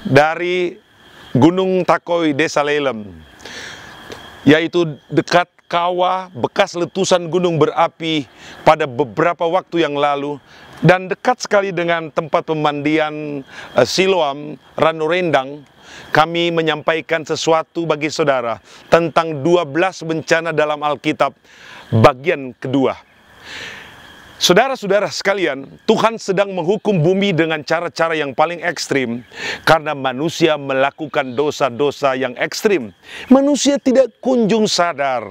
dari Gunung Takoi, Desa Lelem, yaitu dekat kawah bekas letusan gunung berapi pada beberapa waktu yang lalu, dan dekat sekali dengan tempat pemandian Siloam, Ranurendang. Kami menyampaikan sesuatu bagi saudara tentang 12 bencana dalam Alkitab bagian kedua. Saudara-saudara sekalian, Tuhan sedang menghukum bumi dengan cara-cara yang paling ekstrim karena manusia melakukan dosa-dosa yang ekstrim. Manusia tidak kunjung sadar,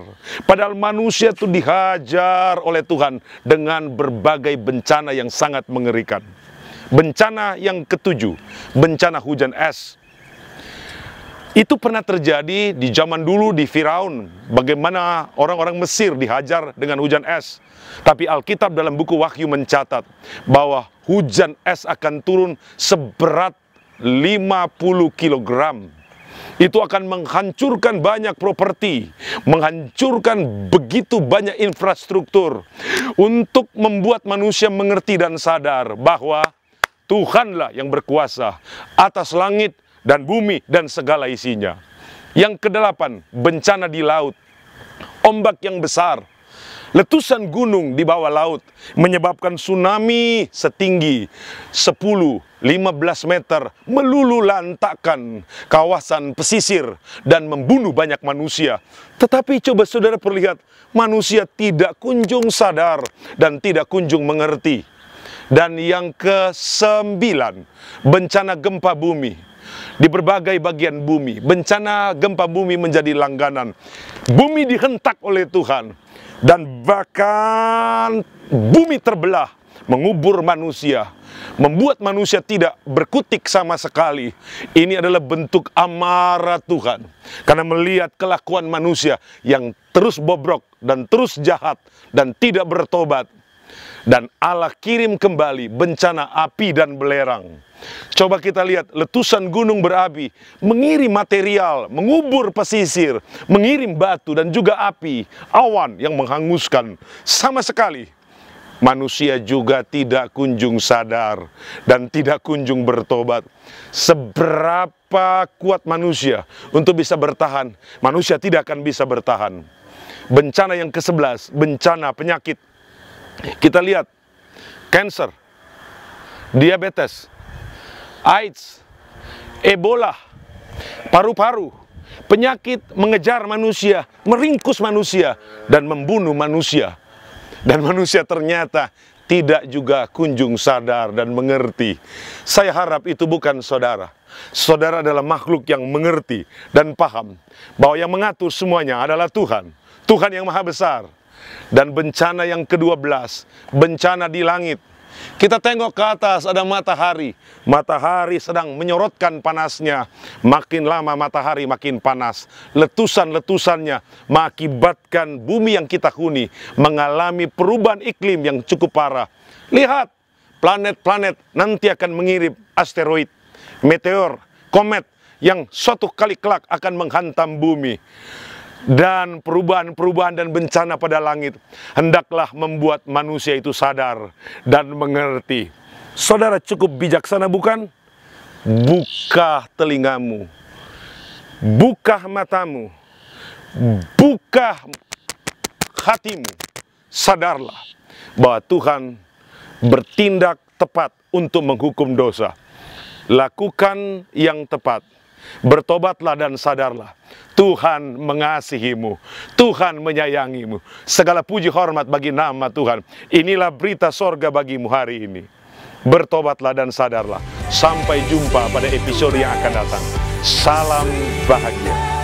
padahal manusia itu dihajar oleh Tuhan dengan berbagai bencana yang sangat mengerikan. Bencana yang ketujuh, bencana hujan es. Itu pernah terjadi di zaman dulu di Firaun, bagaimana orang-orang Mesir dihajar dengan hujan es. Tapi Alkitab dalam buku Wahyu mencatat bahwa hujan es akan turun seberat 50 kilogram. Itu akan menghancurkan banyak properti, menghancurkan begitu banyak infrastruktur, untuk membuat manusia mengerti dan sadar bahwa Tuhanlah yang berkuasa atas langit dan bumi dan segala isinya. Yang kedelapan, bencana di laut. Ombak yang besar, letusan gunung di bawah laut menyebabkan tsunami setinggi 10-15 meter meluluhlantakkan kawasan pesisir dan membunuh banyak manusia. Tetapi coba saudara perlihat, manusia tidak kunjung sadar dan tidak kunjung mengerti. Dan yang ke-9, bencana gempa bumi. Di berbagai bagian bumi, bencana gempa bumi menjadi langganan. Bumi dihentak oleh Tuhan, dan bahkan bumi terbelah, mengubur manusia, membuat manusia tidak berkutik sama sekali. Ini adalah bentuk amarah Tuhan, karena melihat kelakuan manusia yang terus bobrok dan terus jahat dan tidak bertobat. Dan Allah kirim kembali bencana api dan belerang. Coba kita lihat, letusan gunung berapi mengirim material, mengubur pesisir, mengirim batu dan juga api, awan yang menghanguskan. Sama sekali manusia juga tidak kunjung sadar dan tidak kunjung bertobat. Seberapa kuat manusia untuk bisa bertahan, manusia tidak akan bisa bertahan. Bencana yang ke-11, bencana penyakit. Kita lihat, kanker, diabetes, AIDS, Ebola, paru-paru, penyakit mengejar manusia, meringkus manusia, dan membunuh manusia. Dan manusia ternyata tidak juga kunjung sadar dan mengerti. Saya harap itu bukan saudara. Saudara adalah makhluk yang mengerti dan paham bahwa yang mengatur semuanya adalah Tuhan. Tuhan yang maha besar. Dan bencana yang ke-12, bencana di langit. Kita tengok ke atas, ada matahari. Matahari sedang menyorotkan panasnya. Makin lama matahari makin panas. Letusan-letusannya mengakibatkan bumi yang kita huni mengalami perubahan iklim yang cukup parah. Lihat, planet-planet nanti akan mengirim asteroid, meteor, komet yang suatu kali kelak akan menghantam bumi. Dan perubahan-perubahan dan bencana pada langit hendaklah membuat manusia itu sadar dan mengerti. Saudara cukup bijaksana bukan? Buka telingamu, buka matamu, buka hatimu. Sadarlah bahwa Tuhan bertindak tepat untuk menghukum dosa. Lakukan yang tepat. Bertobatlah dan sadarlah. Tuhan mengasihimu, Tuhan menyayangimu. Segala puji hormat bagi nama Tuhan. Inilah berita sorga bagimu hari ini. Bertobatlah dan sadarlah. Sampai jumpa pada episode yang akan datang. Salam bahagia.